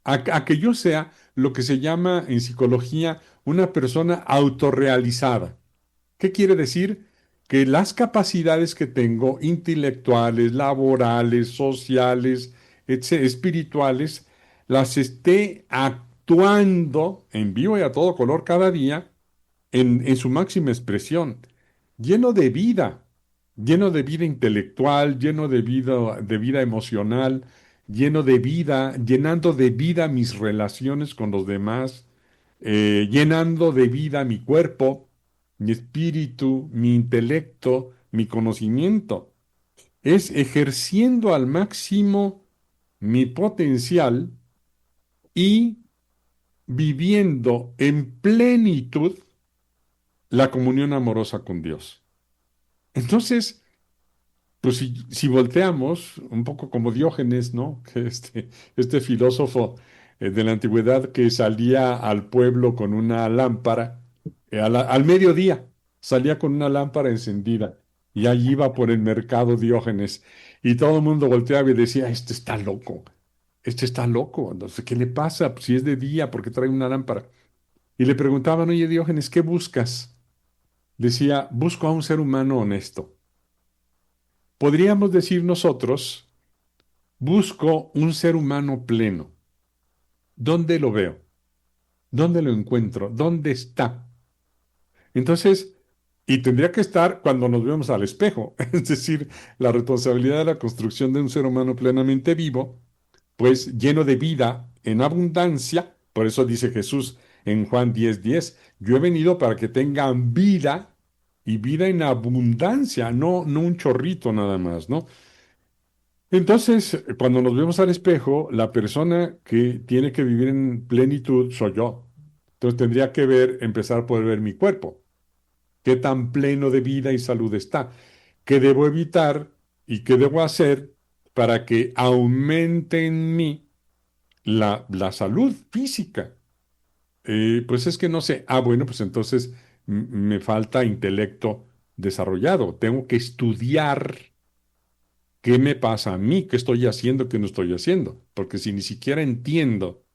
a que yo sea lo que se llama en psicología una persona autorrealizada. ¿Qué quiere decir? Que las capacidades que tengo, intelectuales, laborales, sociales, espirituales, las esté actuando en vivo y a todo color cada día en su máxima expresión, lleno lleno de vida intelectual, lleno de vida emocional, lleno de vida, llenando de vida mis relaciones con los demás, llenando de vida mi cuerpo, mi espíritu, mi intelecto, mi conocimiento. Es ejerciendo al máximo mi potencial y viviendo en plenitud la comunión amorosa con Dios. Entonces, pues si volteamos, un poco como Diógenes, ¿no? Que este filósofo de la antigüedad que salía al pueblo con una lámpara, al mediodía, salía con una lámpara encendida, y allí iba por el mercado Diógenes, y todo el mundo volteaba y decía, este está loco, entonces, ¿qué le pasa? Pues si es de día, ¿por qué trae una lámpara? Y le preguntaban, oye Diógenes, ¿qué buscas? Decía, busco a un ser humano honesto. Podríamos decir nosotros, busco un ser humano pleno. ¿Dónde lo veo? ¿Dónde lo encuentro? ¿Dónde está? Entonces, y tendría que estar cuando nos vemos al espejo, es decir, la responsabilidad de la construcción de un ser humano plenamente vivo, pues lleno de vida en abundancia. Por eso dice Jesús en Juan 10:10, yo he venido para que tengan vida y vida en abundancia, no un chorrito nada más, ¿no? Entonces, cuando nos vemos al espejo, la persona que tiene que vivir en plenitud soy yo. Entonces tendría que empezar por ver mi cuerpo, qué tan pleno de vida y salud está, qué debo evitar y qué debo hacer para que aumente en mí la salud física. Pues es que no sé. Bueno, pues entonces me falta intelecto desarrollado. Tengo que estudiar qué me pasa a mí, qué estoy haciendo, qué no estoy haciendo. Porque si ni siquiera entiendo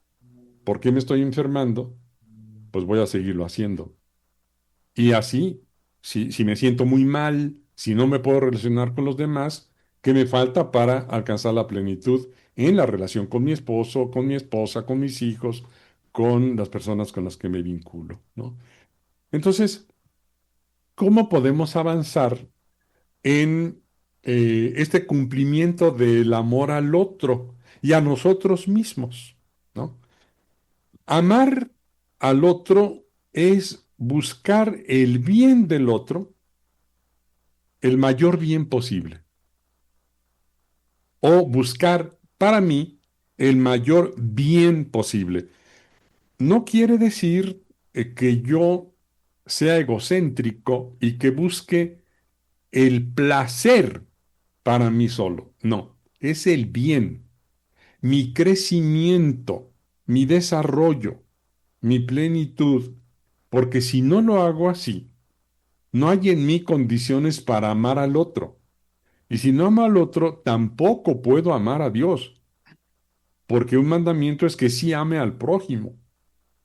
por qué me estoy enfermando, pues voy a seguirlo haciendo. Y así, si me siento muy mal, si no me puedo relacionar con los demás, ¿qué me falta para alcanzar la plenitud en la relación con mi esposo, con mi esposa, con mis hijos, con las personas con las que me vinculo, ¿no? Entonces, ¿cómo podemos avanzar en este cumplimiento del amor al otro y a nosotros mismos, ¿no? Amar al otro es buscar el bien del otro, el mayor bien posible, o buscar para mí el mayor bien posible. No quiere decir que yo sea egocéntrico y que busque el placer para mí solo. No, es el bien, mi crecimiento, mi desarrollo, mi plenitud, porque si no lo hago así, no hay en mí condiciones para amar al otro. Y si no amo al otro, tampoco puedo amar a Dios, porque un mandamiento es que sí ame al prójimo.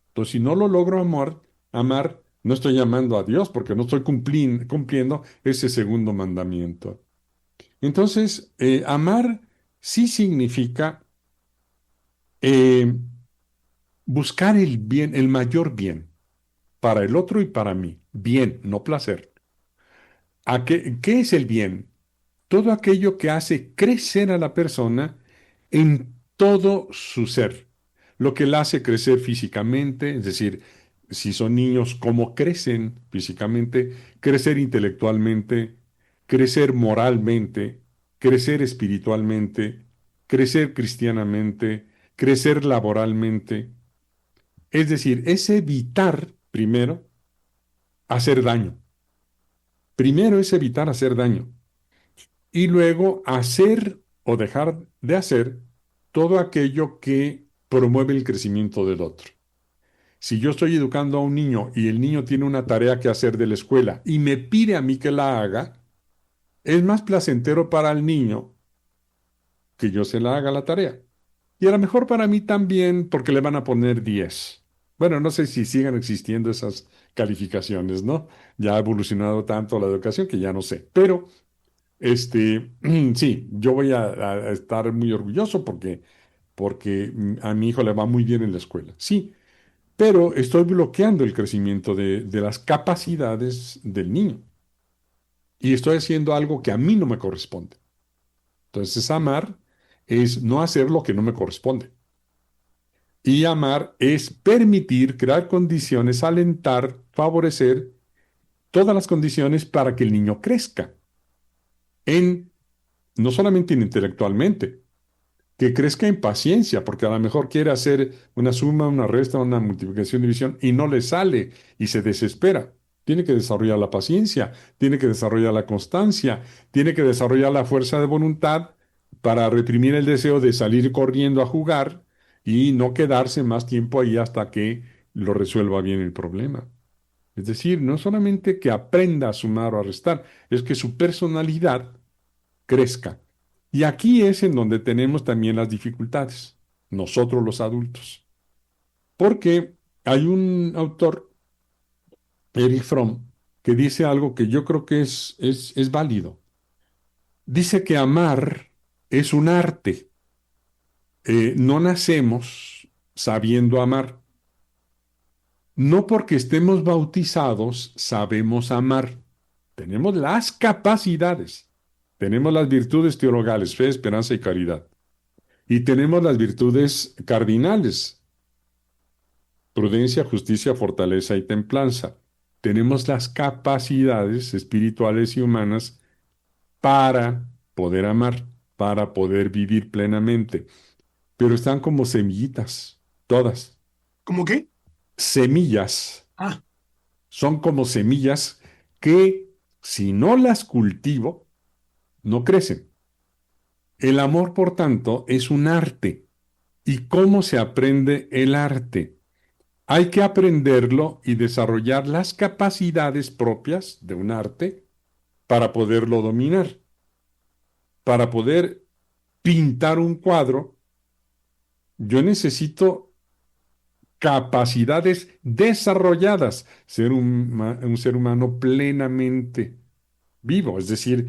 Entonces, si no lo logro amar, no estoy amando a Dios, porque no estoy cumpliendo ese segundo mandamiento. Entonces, amar sí significa eh, buscar el bien, el mayor bien, para el otro y para mí. Bien, no placer. ¿Qué es el bien? Todo aquello que hace crecer a la persona en todo su ser. Lo que la hace crecer físicamente, es decir, si son niños, cómo crecen físicamente, crecer intelectualmente, crecer moralmente, crecer espiritualmente, crecer cristianamente, crecer laboralmente. Es decir, es evitar, primero, hacer daño. Primero es evitar hacer daño. Y luego hacer o dejar de hacer todo aquello que promueve el crecimiento del otro. Si yo estoy educando a un niño y el niño tiene una tarea que hacer de la escuela y me pide a mí que la haga, es más placentero para el niño que yo se la haga la tarea. Y a lo mejor para mí también, porque le van a poner 10. Bueno, no sé si sigan existiendo esas calificaciones, ¿no? Ya ha evolucionado tanto la educación que ya no sé. Pero, sí, yo voy a estar muy orgulloso porque a mi hijo le va muy bien en la escuela. Sí, pero estoy bloqueando el crecimiento de las capacidades del niño. Y estoy haciendo algo que a mí no me corresponde. Entonces, amar es no hacer lo que no me corresponde. Y amar es permitir, crear condiciones, alentar, favorecer todas las condiciones para que el niño crezca. En, no solamente intelectualmente, que crezca en paciencia, porque a lo mejor quiere hacer una suma, una resta, una multiplicación, división, y no le sale y se desespera. Tiene que desarrollar la paciencia, tiene que desarrollar la constancia, tiene que desarrollar la fuerza de voluntad para reprimir el deseo de salir corriendo a jugar y no quedarse más tiempo ahí hasta que lo resuelva bien el problema. Es decir, no solamente que aprenda a sumar o a restar, es que su personalidad crezca. Y aquí es en donde tenemos también las dificultades, nosotros los adultos. Porque hay un autor, Erich Fromm, que dice algo que yo creo que es válido. Dice que amar es un arte. No nacemos sabiendo amar. No porque estemos bautizados sabemos amar. Tenemos las capacidades. Tenemos las virtudes teologales, fe, esperanza y caridad. Y tenemos las virtudes cardinales, prudencia, justicia, fortaleza y templanza. Tenemos las capacidades espirituales y humanas para poder amar, para poder vivir plenamente. Pero están como semillitas, todas. ¿Cómo qué? Semillas. Ah, Son como semillas que si no las cultivo, no crecen. El amor, por tanto, es un arte. ¿Y cómo se aprende el arte? Hay que aprenderlo y desarrollar las capacidades propias de un arte para poderlo dominar. Para poder pintar un cuadro, yo necesito capacidades desarrolladas, ser un ser humano plenamente vivo, es decir,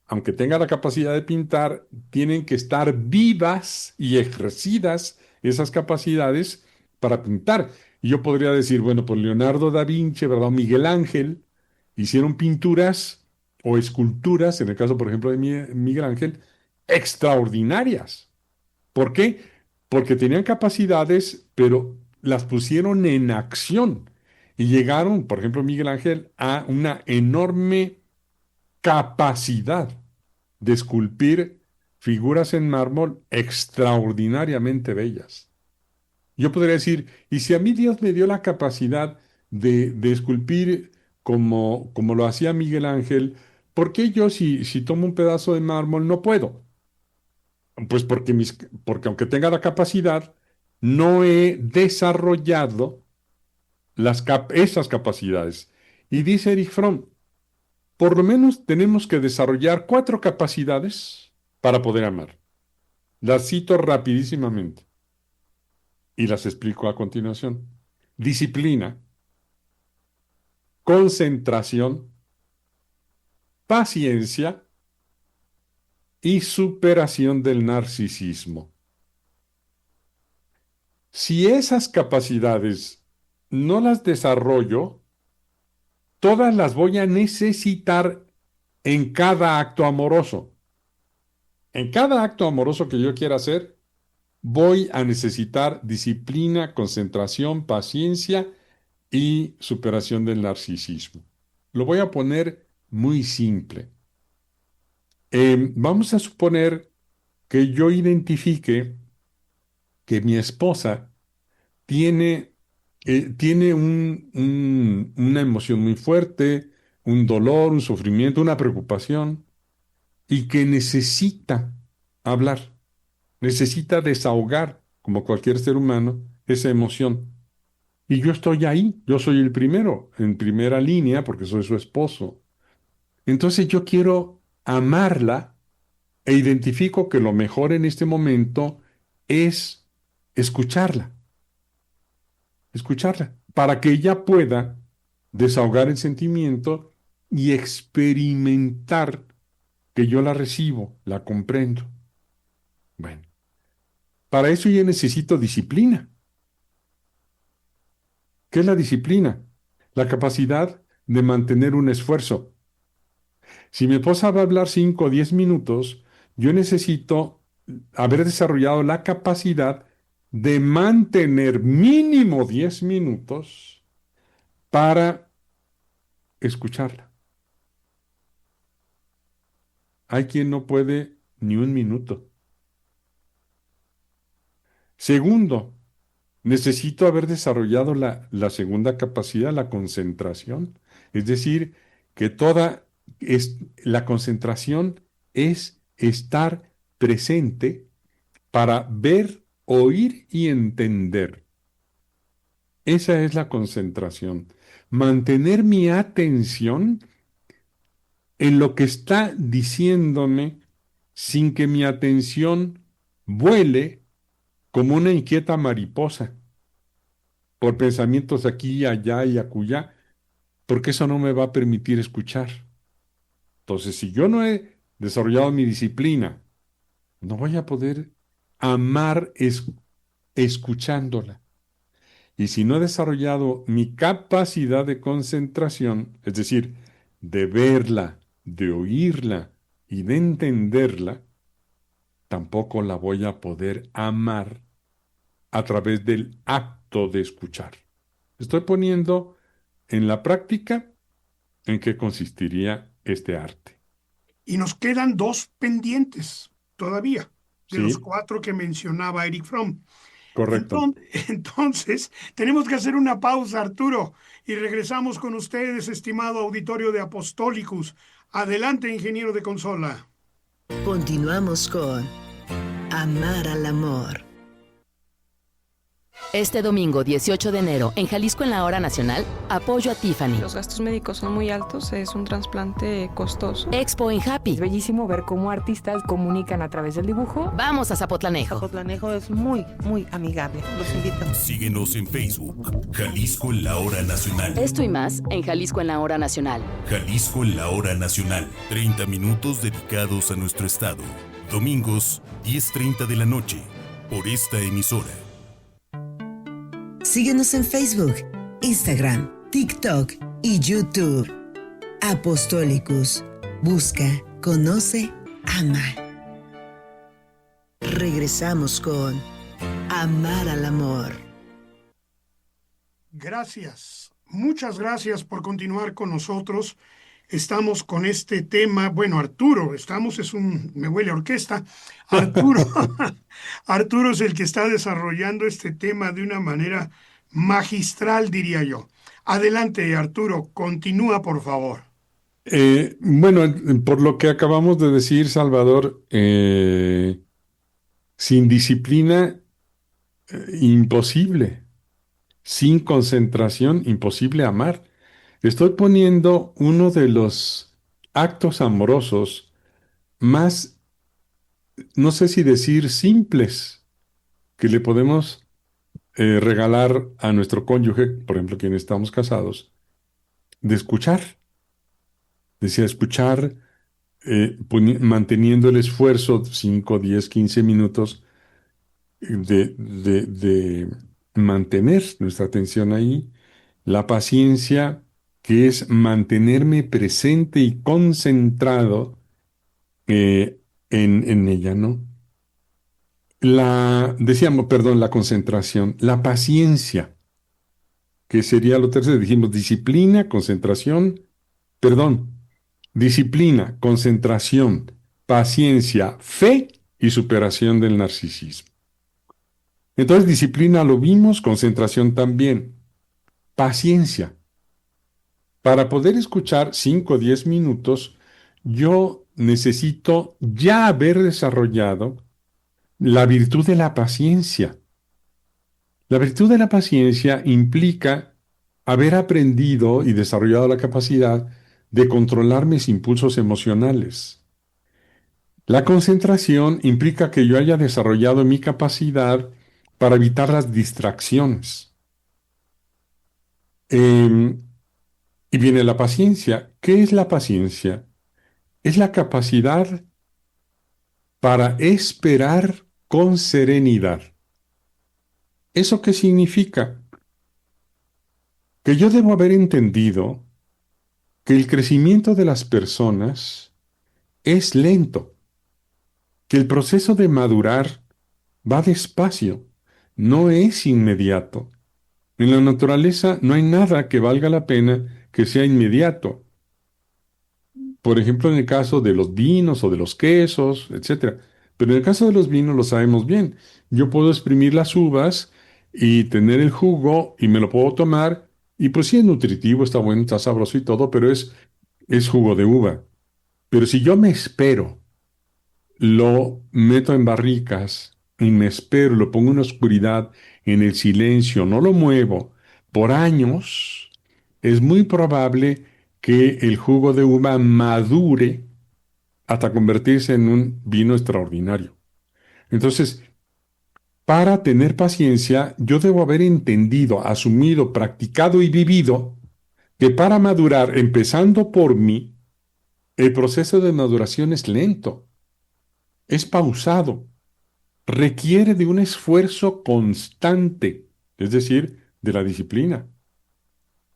aunque tenga la capacidad de pintar, tienen que estar vivas y ejercidas esas capacidades para pintar. Y yo podría decir, bueno, pues Leonardo da Vinci, ¿verdad? O Miguel Ángel hicieron pinturas o esculturas, en el caso, por ejemplo, de Miguel Ángel, extraordinarias. ¿Por qué? Porque tenían capacidades, pero las pusieron en acción y llegaron, por ejemplo, Miguel Ángel, a una enorme capacidad de esculpir figuras en mármol extraordinariamente bellas. Yo podría decir, y si a mí Dios me dio la capacidad de esculpir como lo hacía Miguel Ángel, ¿por qué yo si tomo un pedazo de mármol no puedo? Pues porque aunque tenga la capacidad, no he desarrollado esas capacidades. Y dice Erich Fromm, por lo menos tenemos que desarrollar 4 capacidades para poder amar. Las cito rapidísimamente y las explico a continuación. Disciplina, concentración, paciencia y superación del narcisismo. Si esas capacidades no las desarrollo, todas las voy a necesitar en cada acto amoroso. En cada acto amoroso que yo quiera hacer, voy a necesitar disciplina, concentración, paciencia y superación del narcisismo. Lo voy a poner muy simple. Vamos a suponer que yo identifique que mi esposa tiene una emoción muy fuerte, un dolor, un sufrimiento, una preocupación, y que necesita hablar, necesita desahogar, como cualquier ser humano, esa emoción. Y yo estoy ahí, yo soy el primero, en primera línea, porque soy su esposo. Entonces yo quiero amarla e identifico que lo mejor en este momento es escucharla, para que ella pueda desahogar el sentimiento y experimentar que yo la recibo, la comprendo. Bueno, para eso yo necesito disciplina. ¿Qué es la disciplina? La capacidad de mantener un esfuerzo. Si mi esposa va a hablar 5 o 10 minutos, yo necesito haber desarrollado la capacidad de mantener mínimo 10 minutos para escucharla. Hay quien no puede ni un minuto. Segundo, necesito haber desarrollado la segunda capacidad, la concentración. Es decir, que la concentración es estar presente para ver, oír y entender. Esa es la concentración. Mantener mi atención en lo que está diciéndome sin que mi atención vuele como una inquieta mariposa por pensamientos aquí, allá y acullá, porque eso no me va a permitir escuchar. Entonces, si yo no he desarrollado mi disciplina, no voy a poder amar escuchándola. Y si no he desarrollado mi capacidad de concentración, es decir, de verla, de oírla y de entenderla, tampoco la voy a poder amar a través del acto de escuchar. Estoy poniendo en la práctica en qué consistiría este arte. Y nos quedan 2 pendientes todavía, de Sí. los 4 que mencionaba Eric Fromm. Correcto. Entonces, tenemos que hacer una pausa, Arturo, y regresamos con ustedes, estimado auditorio de Apostolicus. Adelante, ingeniero de consola. Continuamos con Amar al Amor. Este domingo 18 de enero, en Jalisco en la Hora Nacional, apoyo a Tiffany. Los gastos médicos son muy altos, es un trasplante costoso. Expo en Happy. Es bellísimo ver cómo artistas comunican a través del dibujo. Vamos a Zapotlanejo. Zapotlanejo es muy, muy amigable. Los invito. Síguenos en Facebook, Jalisco en la Hora Nacional. Esto y más en Jalisco en la Hora Nacional. Jalisco en la Hora Nacional. 30 minutos dedicados a nuestro estado. Domingos, 10:30 de la noche, por esta emisora. Síguenos en Facebook, Instagram, TikTok y YouTube. Apostolicus. Busca, conoce, ama. Regresamos con Amar al Amor. Gracias. Muchas gracias por continuar con nosotros. Estamos con este tema. Bueno, Arturo, me huele a orquesta. Arturo, Arturo es el que está desarrollando este tema de una manera magistral, diría yo. Adelante, Arturo, continúa, por favor. Bueno, por lo que acabamos de decir, Salvador, sin disciplina, imposible. Sin concentración, imposible amar. Estoy poniendo uno de los actos amorosos más, no sé si decir simples, que le podemos regalar a nuestro cónyuge, por ejemplo, quienes estamos casados, de escuchar. Decía, escuchar, manteniendo el esfuerzo 5, 10, 15 minutos de mantener nuestra atención ahí, la paciencia, que es mantenerme presente y concentrado en ella, ¿no? La concentración, la paciencia, que sería lo tercero, dijimos disciplina, disciplina, concentración, paciencia, fe y superación del narcisismo. Entonces, disciplina lo vimos, concentración también, paciencia. Para poder escuchar 5 o 10 minutos, yo necesito ya haber desarrollado la virtud de la paciencia. La virtud de la paciencia implica haber aprendido y desarrollado la capacidad de controlar mis impulsos emocionales. La concentración implica que yo haya desarrollado mi capacidad para evitar las distracciones. Y viene la paciencia. ¿Qué es la paciencia? Es la capacidad para esperar con serenidad. ¿Eso qué significa? Que yo debo haber entendido que el crecimiento de las personas es lento, que el proceso de madurar va despacio, no es inmediato. En la naturaleza no hay nada que valga la pena que sea inmediato. Por ejemplo, en el caso de los vinos o de los quesos, etcétera. Pero en el caso de los vinos lo sabemos bien. Yo puedo exprimir las uvas y tener el jugo y me lo puedo tomar y pues sí es nutritivo, está bueno, está sabroso y todo, pero es jugo de uva. Pero si yo me espero, lo meto en barricas y me espero, lo pongo en la oscuridad, en el silencio, no lo muevo por años, es muy probable que el jugo de uva madure hasta convertirse en un vino extraordinario. Entonces, para tener paciencia, yo debo haber entendido, asumido, practicado y vivido que para madurar, empezando por mí, el proceso de maduración es lento, es pausado, requiere de un esfuerzo constante, es decir, de la disciplina.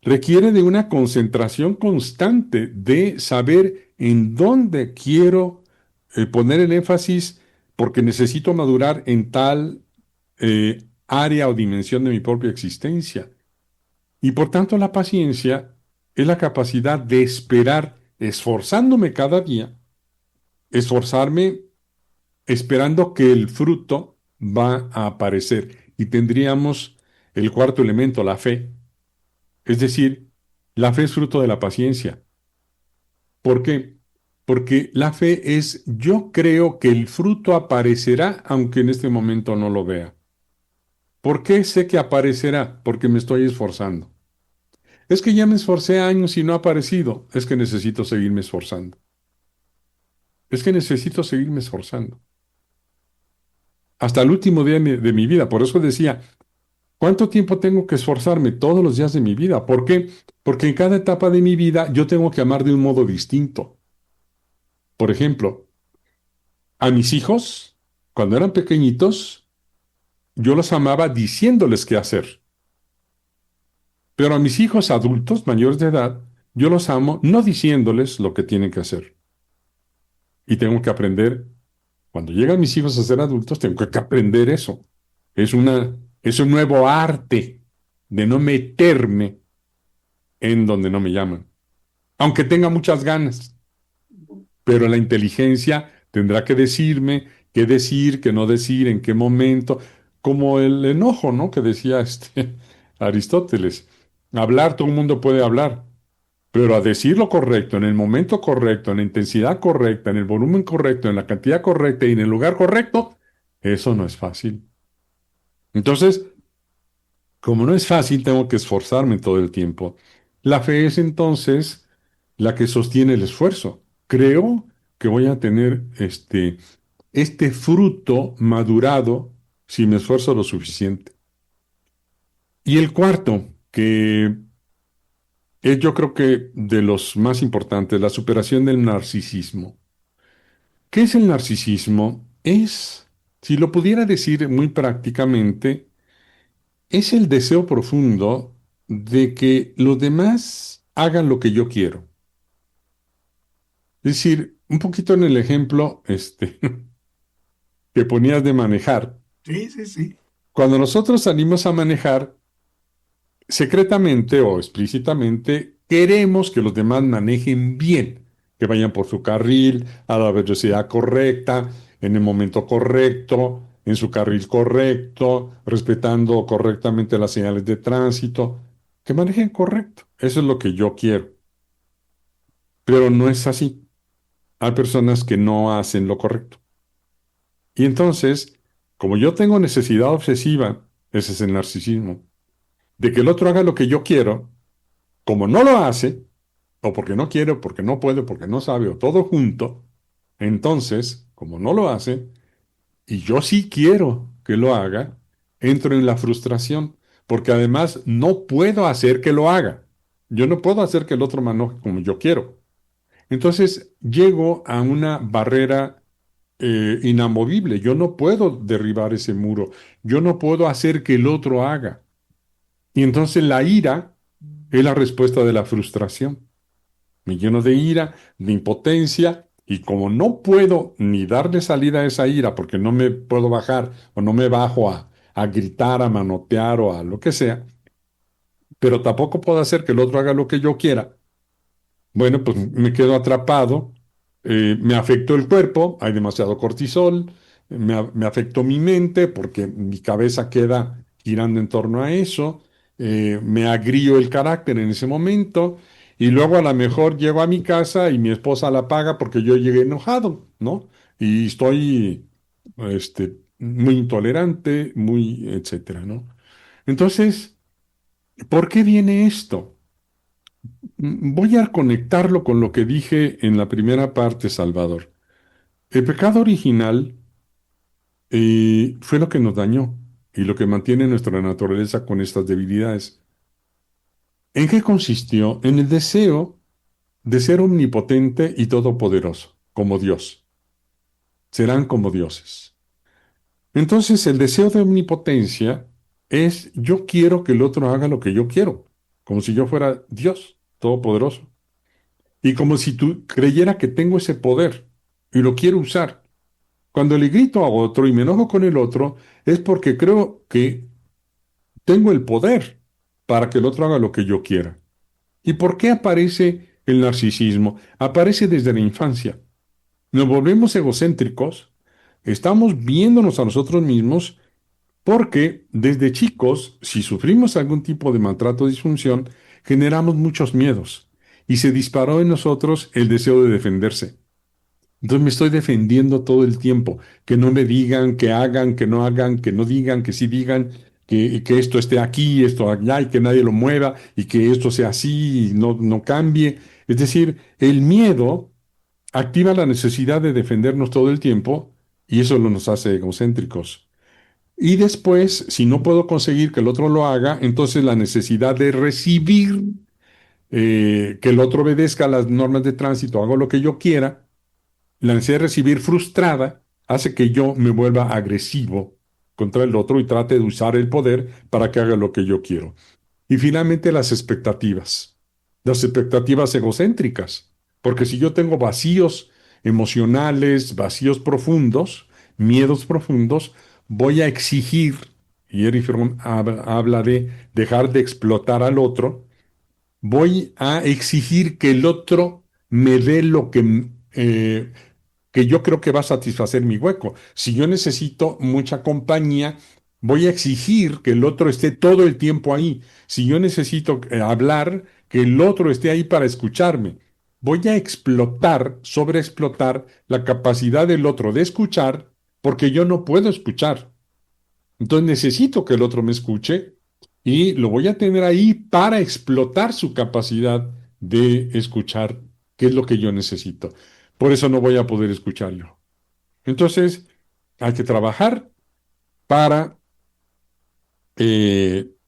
Requiere de una concentración constante, de saber en dónde quiero poner el énfasis porque necesito madurar en tal área o dimensión de mi propia existencia. Y por tanto la paciencia es la capacidad de esperar, esforzándome cada día, esforzarme esperando que el fruto va a aparecer. Y tendríamos el cuarto elemento, la fe. Es decir, la fe es fruto de la paciencia. ¿Por qué? Porque la fe es, yo creo que el fruto aparecerá aunque en este momento no lo vea. ¿Por qué sé que aparecerá? Porque me estoy esforzando. Es que ya me esforcé años y no ha aparecido. Es que necesito seguirme esforzando. Es que necesito seguirme esforzando. Hasta el último día de mi vida. Por eso decía, ¿cuánto tiempo tengo que esforzarme? Todos los días de mi vida. ¿Por qué? Porque en cada etapa de mi vida yo tengo que amar de un modo distinto. Por ejemplo, a mis hijos, cuando eran pequeñitos, yo los amaba diciéndoles qué hacer. Pero a mis hijos adultos, mayores de edad, yo los amo no diciéndoles lo que tienen que hacer. Y tengo que aprender, cuando llegan mis hijos a ser adultos, tengo que aprender eso. Es un nuevo arte de no meterme en donde no me llaman. Aunque tenga muchas ganas. Pero la inteligencia tendrá que decirme qué decir, qué no decir, en qué momento. Como el enojo, ¿no? Que decía Aristóteles. Hablar, todo el mundo puede hablar. Pero a decir lo correcto, en el momento correcto, en la intensidad correcta, en el volumen correcto, en la cantidad correcta y en el lugar correcto, eso no es fácil. Entonces, como no es fácil, tengo que esforzarme todo el tiempo. La fe es entonces la que sostiene el esfuerzo. Creo que voy a tener este fruto madurado si me esfuerzo lo suficiente. Y el cuarto, que es yo creo que de los más importantes, la superación del narcisismo. ¿Qué es el narcisismo? Es, si lo pudiera decir muy prácticamente, es el deseo profundo de que los demás hagan lo que yo quiero. Es decir, un poquito en el ejemplo que ponías de manejar. Sí, sí, sí. Cuando nosotros salimos a manejar, secretamente o explícitamente, queremos que los demás manejen bien, que vayan por su carril, a la velocidad correcta, en el momento correcto, en su carril correcto, respetando correctamente las señales de tránsito, que manejen correcto. Eso es lo que yo quiero. Pero no es así. Hay personas que no hacen lo correcto. Y entonces, como yo tengo necesidad obsesiva, ese es el narcisismo, de que el otro haga lo que yo quiero, como no lo hace, o porque no quiere, o porque no puede, porque no sabe, o todo junto, Entonces, como no lo hace, y yo sí quiero que lo haga, entro en la frustración, porque además no puedo hacer que lo haga. Yo no puedo hacer que el otro me enoje como yo quiero. Entonces llego a una barrera inamovible. Yo no puedo derribar ese muro. Yo no puedo hacer que el otro haga. Y entonces la ira es la respuesta de la frustración. Me lleno de ira, de impotencia, y como no puedo ni darle salida a esa ira porque no me puedo bajar o no me bajo a gritar, a manotear o a lo que sea, pero tampoco puedo hacer que el otro haga lo que yo quiera. Bueno, pues me quedo atrapado, me afectó el cuerpo, hay demasiado cortisol, me afectó mi mente porque mi cabeza queda girando en torno a eso, me agrio el carácter en ese momento y luego a lo mejor llego a mi casa y mi esposa la paga porque yo llegué enojado, ¿no? Y estoy, muy intolerante, muy, etcétera, ¿no? Entonces, ¿por qué viene esto? Voy a conectarlo con lo que dije en la primera parte, Salvador. El pecado original fue lo que nos dañó y lo que mantiene nuestra naturaleza con estas debilidades. ¿En qué consistió? En el deseo de ser omnipotente y todopoderoso, como Dios. Serán como dioses. Entonces, el deseo de omnipotencia es yo quiero que el otro haga lo que yo quiero, como si yo fuera Dios, todopoderoso. Y como si tú creyera que tengo ese poder y lo quiero usar. Cuando le grito a otro y me enojo con el otro, es porque creo que tengo el poder para que el otro haga lo que yo quiera. ¿Y por qué aparece el narcisismo? Aparece desde la infancia. Nos volvemos egocéntricos, estamos viéndonos a nosotros mismos porque desde chicos, si sufrimos algún tipo de maltrato o disfunción, generamos muchos miedos y se disparó en nosotros el deseo de defenderse. Entonces me estoy defendiendo todo el tiempo, que no me digan, que hagan, que no hagan, que no digan, que sí digan, que esto esté aquí, esto allá, y que nadie lo mueva, y que esto sea así y no cambie. Es decir, el miedo activa la necesidad de defendernos todo el tiempo y eso nos hace egocéntricos. Y después, si no puedo conseguir que el otro lo haga, entonces la necesidad de recibir, que el otro obedezca las normas de tránsito, hago lo que yo quiera, la necesidad de recibir frustrada hace que yo me vuelva agresivo contra el otro y trate de usar el poder para que haga lo que yo quiero. Y finalmente las expectativas egocéntricas, porque si yo tengo vacíos emocionales, vacíos profundos, miedos profundos, voy a exigir, y Erich Fromm habla de dejar de explotar al otro, voy a exigir que el otro me dé lo que yo creo que va a satisfacer mi hueco. Si yo necesito mucha compañía, voy a exigir que el otro esté todo el tiempo ahí. Si yo necesito hablar, que el otro esté ahí para escucharme. Voy a explotar, sobreexplotar la capacidad del otro de escuchar, porque yo no puedo escuchar. Entonces necesito que el otro me escuche y lo voy a tener ahí para explotar su capacidad de escuchar, que es lo que yo necesito. Por eso no voy a poder escuchar yo. Entonces, hay que trabajar para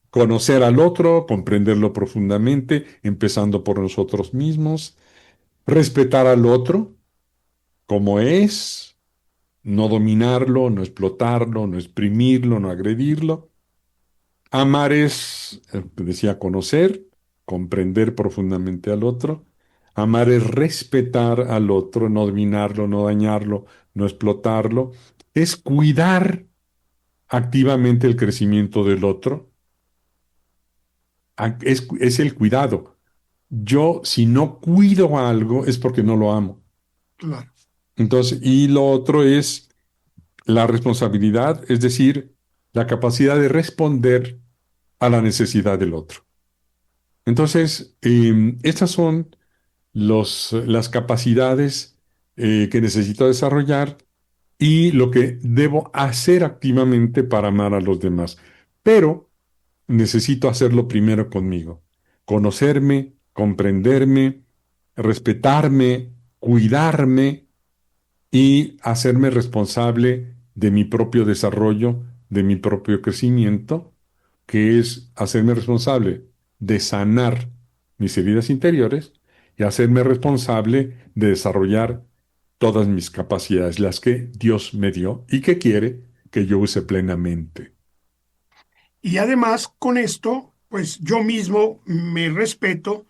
conocer al otro, comprenderlo profundamente, empezando por nosotros mismos, respetar al otro como es, no dominarlo, no explotarlo, no exprimirlo, no agredirlo. Amar es, decía, conocer, comprender profundamente al otro. Amar es respetar al otro, no dominarlo, no dañarlo, no explotarlo. Es cuidar activamente el crecimiento del otro. Es el cuidado. Yo, si no cuido algo, es porque no lo amo. Claro. Entonces, y lo otro es la responsabilidad, es decir, la capacidad de responder a la necesidad del otro. Entonces, estas son las capacidades que necesito desarrollar y lo que debo hacer activamente para amar a los demás. Pero necesito hacerlo primero conmigo. Conocerme, comprenderme, respetarme, cuidarme y hacerme responsable de mi propio desarrollo, de mi propio crecimiento, que es hacerme responsable de sanar mis heridas interiores y hacerme responsable de desarrollar todas mis capacidades, las que Dios me dio y que quiere que yo use plenamente. Y además, con esto, pues yo mismo me respeto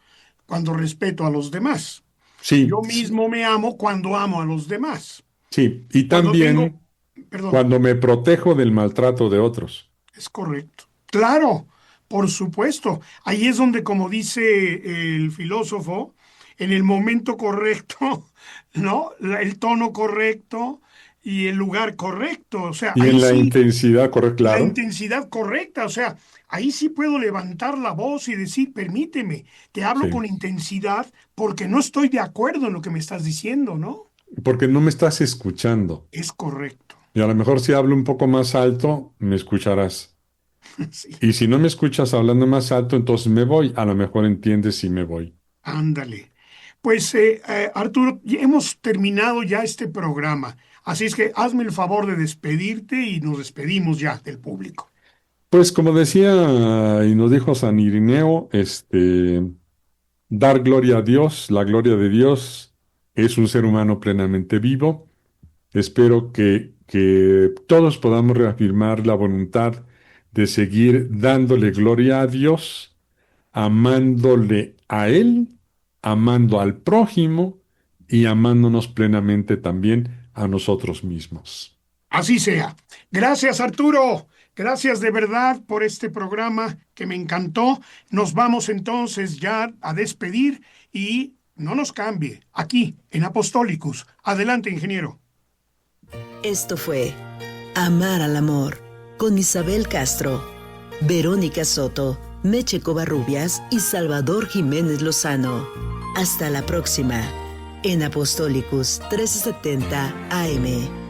cuando respeto a los demás. Sí, Yo mismo me amo cuando amo a los demás. sí, y Cuando también Perdón, cuando me protejo del maltrato de otros. es correcto. Claro, por supuesto. Ahí es donde, como dice el filósofo, en el momento correcto, ¿no? El tono correcto y el lugar correcto. O sea, Y ahí en la sí, intensidad, correcto, la claro. intensidad correcta. O sea, ahí sí puedo levantar la voz y decir, permíteme, te hablo Sí. con intensidad porque no estoy de acuerdo en lo que me estás diciendo, ¿no? Porque no me estás escuchando. Es correcto. Y a lo mejor si hablo un poco más alto, me escucharás. Sí, Y si no me escuchas hablando más alto, entonces me voy. A lo mejor entiendes si me voy. ándale. Pues Arturo, ya hemos terminado ya este programa, así es que hazme el favor de despedirte y nos despedimos ya del público. Pues como decía y nos dijo San Irineo, dar gloria a Dios, la gloria de Dios es un ser humano plenamente vivo. Espero que todos podamos reafirmar la voluntad de seguir dándole gloria a Dios, amándole a Él, amando al prójimo y amándonos plenamente también a nosotros mismos. Así sea. Gracias, Arturo. Gracias de verdad por este programa que me encantó. Nos vamos entonces ya a despedir y no nos cambie. Aquí, en Apostolicus. Adelante, ingeniero. Esto fue Amar al Amor con Isabel Castro, Verónica Soto, Meche Covarrubias y Salvador Jiménez Lozano. Hasta la próxima en Apostolicus 1370 AM.